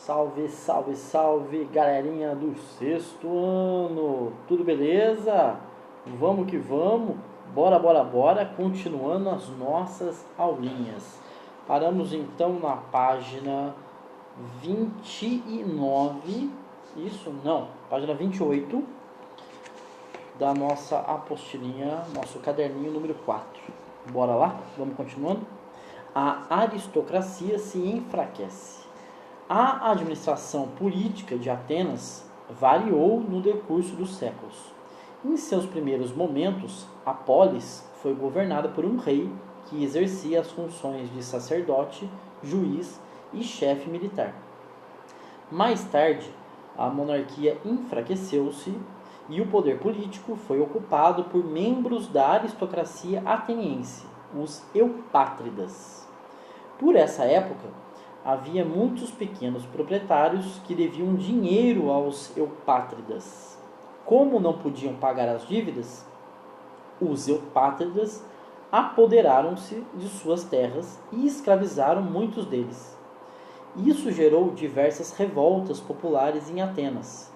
Salve, salve, salve, galerinha do sexto ano! Tudo beleza? Vamos que vamos, bora, bora, bora, continuando as nossas aulinhas. Paramos então na página 29, página 28 da nossa apostilinha, nosso caderninho número 4. Bora lá? Vamos continuando? A aristocracia se enfraquece. A administração política de Atenas variou no decurso dos séculos. Em seus primeiros momentos, a polis foi governada por um rei que exercia as funções de sacerdote, juiz e chefe militar. Mais tarde, a monarquia enfraqueceu-se e o poder político foi ocupado por membros da aristocracia ateniense, os eupátridas. Por essa época, havia muitos pequenos proprietários que deviam dinheiro aos eupátridas. Como não podiam pagar as dívidas, os eupátridas apoderaram-se de suas terras e escravizaram muitos deles. Isso gerou diversas revoltas populares em Atenas.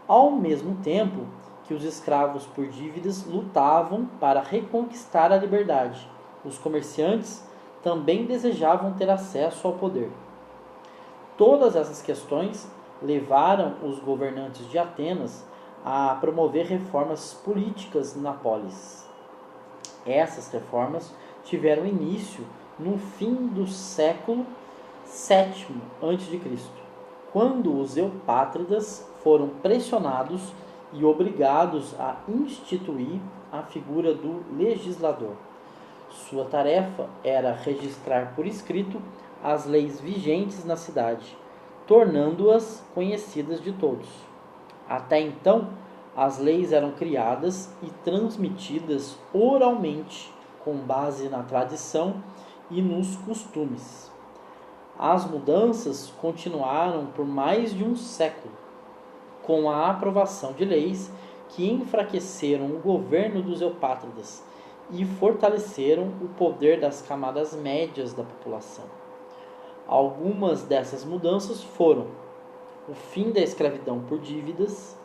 Ao mesmo tempo que os escravos por dívidas lutavam para reconquistar a liberdade, os comerciantes também desejavam ter acesso ao poder. Todas essas questões levaram os governantes de Atenas a promover reformas políticas na polis. Essas reformas tiveram início no fim do século VII a.C., quando os eupátridas foram pressionados e obrigados a instituir a figura do legislador. Sua tarefa era registrar por escrito as leis vigentes na cidade, tornando-as conhecidas de todos. Até então, as leis eram criadas e transmitidas oralmente, com base na tradição e nos costumes. As mudanças continuaram por mais de um século, com a aprovação de leis que enfraqueceram o governo dos eupátridas e fortaleceram o poder das camadas médias da população. Algumas dessas mudanças foram o fim da escravidão por dívidas,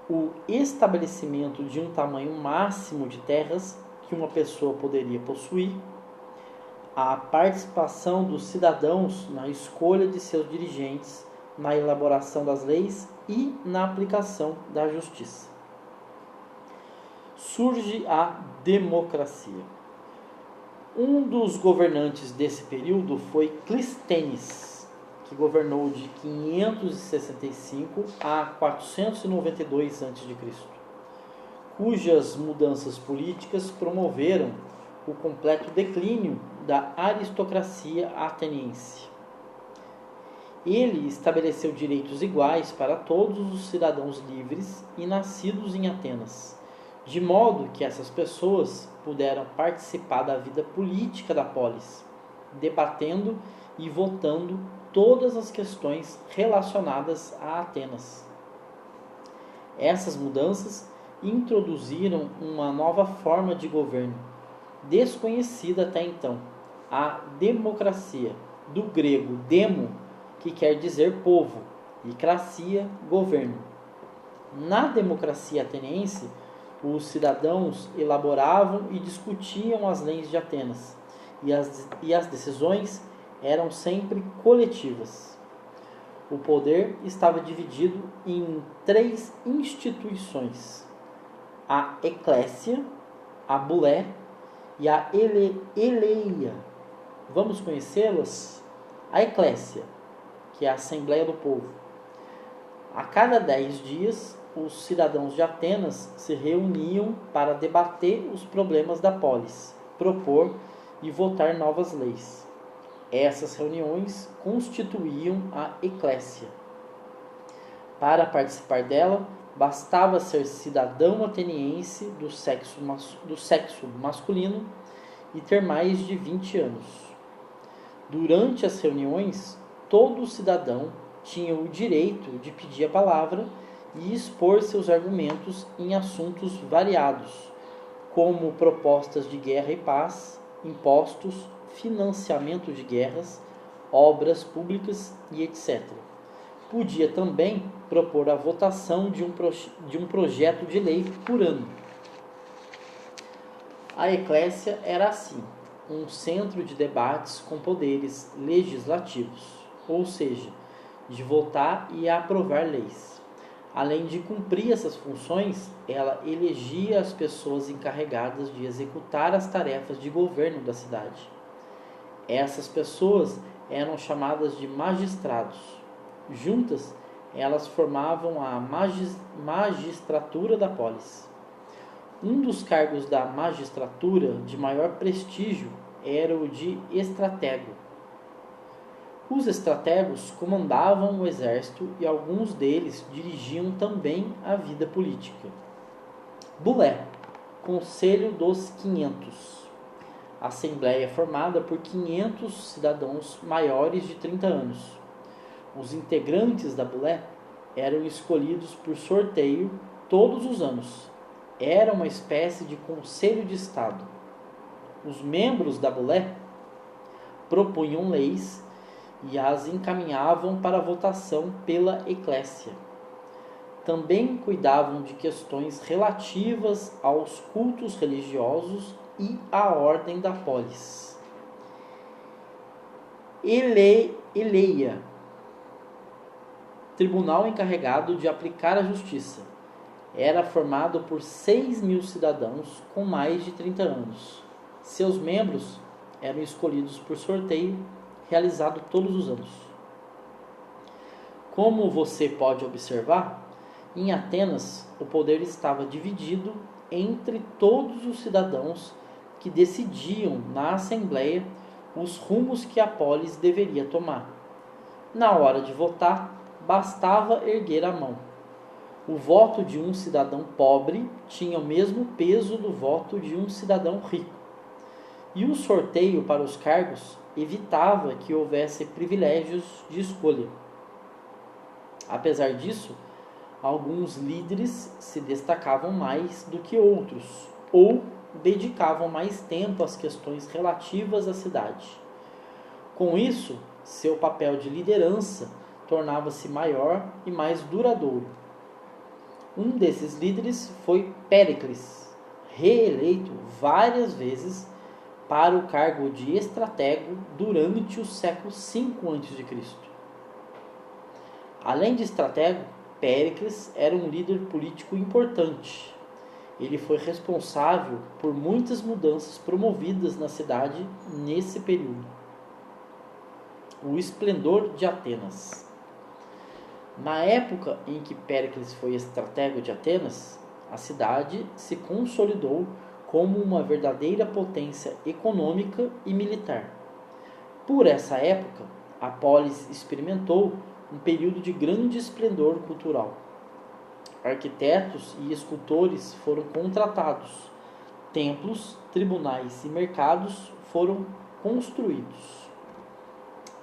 o estabelecimento de um tamanho máximo de terras que uma pessoa poderia possuir, a participação dos cidadãos na escolha de seus dirigentes, na elaboração das leis e na aplicação da justiça. Surge a democracia. Um dos governantes desse período foi Clístenes, que governou de 565 a 492 a.C., cujas mudanças políticas promoveram o completo declínio da aristocracia ateniense. Ele estabeleceu direitos iguais para todos os cidadãos livres e nascidos em Atenas, de modo que essas pessoas puderam participar da vida política da polis, debatendo e votando todas as questões relacionadas a Atenas. Essas mudanças introduziram uma nova forma de governo, desconhecida até então, a democracia, do grego demo, que quer dizer povo, e cracia, governo. Na democracia ateniense, os cidadãos elaboravam e discutiam as leis de Atenas, e as decisões eram sempre coletivas. O poder estava dividido em 3 instituições: a eclésia, a bulé e a eleia. Vamos conhecê-las? A eclésia, que é a Assembleia do Povo. A cada 10 dias, os cidadãos de Atenas se reuniam para debater os problemas da polis, propor e votar novas leis. Essas reuniões constituíam a eclésia. Para participar dela, bastava ser cidadão ateniense do sexo masculino e ter mais de 20 anos. Durante as reuniões, todo cidadão tinha o direito de pedir a palavra e expor seus argumentos em assuntos variados, como propostas de guerra e paz, impostos, financiamento de guerras, obras públicas e etc. podia também propor a votação de um projeto de lei por ano. A eclésia era assim, um centro de debates com poderes legislativos, ou seja, de votar e aprovar leis. Além de cumprir essas funções, ela elegia as pessoas encarregadas de executar as tarefas de governo da cidade. Essas pessoas eram chamadas de magistrados. Juntas, elas formavam a magistratura da polis. Um dos cargos da magistratura de maior prestígio era o de estratego. Os estrategos comandavam o exército e alguns deles dirigiam também a vida política. Bulé, Conselho dos 500. Assembleia formada por 500 cidadãos maiores de 30 anos. Os integrantes da Bulé eram escolhidos por sorteio todos os anos. Era uma espécie de conselho de Estado. Os membros da Bulé propunham leis e as encaminhavam para votação pela eclésia. Também cuidavam de questões relativas aos cultos religiosos e à ordem da polis. Eleia, tribunal encarregado de aplicar a justiça. Era formado por 6.000 cidadãos com mais de 30 anos. Seus membros eram escolhidos por sorteio, realizado todos os anos. Como você pode observar, em Atenas o poder estava dividido entre todos os cidadãos que decidiam na assembleia os rumos que a polis deveria tomar. Na hora de votar, bastava erguer a mão. O voto de um cidadão pobre tinha o mesmo peso do voto de um cidadão rico. E o sorteio para os cargos evitava que houvesse privilégios de escolha. Apesar disso, alguns líderes se destacavam mais do que outros, ou dedicavam mais tempo às questões relativas à cidade. Com isso, seu papel de liderança tornava-se maior e mais duradouro. Um desses líderes foi Péricles, reeleito várias vezes para o cargo de estratego durante o século V a.C. Além de estratego, Péricles era um líder político importante. Ele foi responsável por muitas mudanças promovidas na cidade nesse período. O esplendor de Atenas. Na época em que Péricles foi estratego de Atenas, a cidade se consolidou como uma verdadeira potência econômica e militar. Por essa época, a polis experimentou um período de grande esplendor cultural. Arquitetos e escultores foram contratados, templos, tribunais e mercados foram construídos.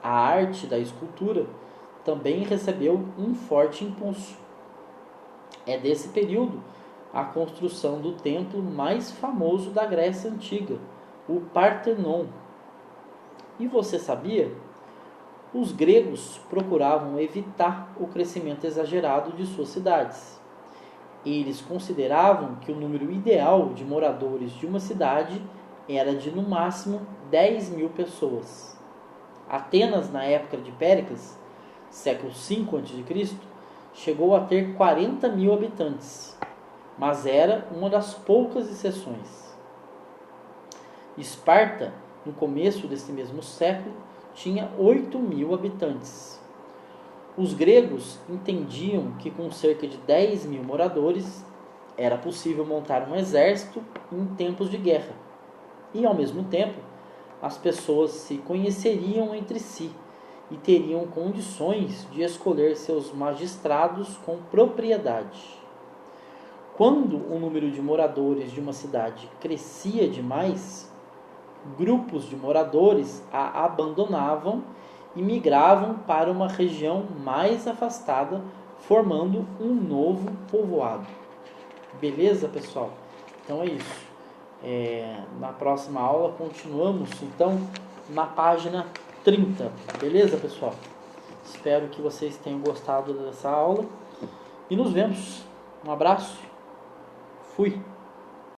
A arte da escultura também recebeu um forte impulso. É desse período a construção do templo mais famoso da Grécia Antiga, o Partenon. E você sabia? Os gregos procuravam evitar o crescimento exagerado de suas cidades. Eles consideravam que o número ideal de moradores de uma cidade era de no máximo 10.000 pessoas. Atenas, na época de Péricles, século V a.C., chegou a ter 40.000 habitantes, mas era uma das poucas exceções. Esparta, no começo desse mesmo século, tinha 8.000 habitantes. Os gregos entendiam que com cerca de 10.000 moradores era possível montar um exército em tempos de guerra. E, ao mesmo tempo, as pessoas se conheceriam entre si e teriam condições de escolher seus magistrados com propriedade. Quando o número de moradores de uma cidade crescia demais, grupos de moradores a abandonavam e migravam para uma região mais afastada, formando um novo povoado. Beleza, pessoal? Então é isso. Na próxima aula continuamos, então, na página 30. Beleza, pessoal? Espero que vocês tenham gostado dessa aula. E nos vemos. Um abraço. Fui.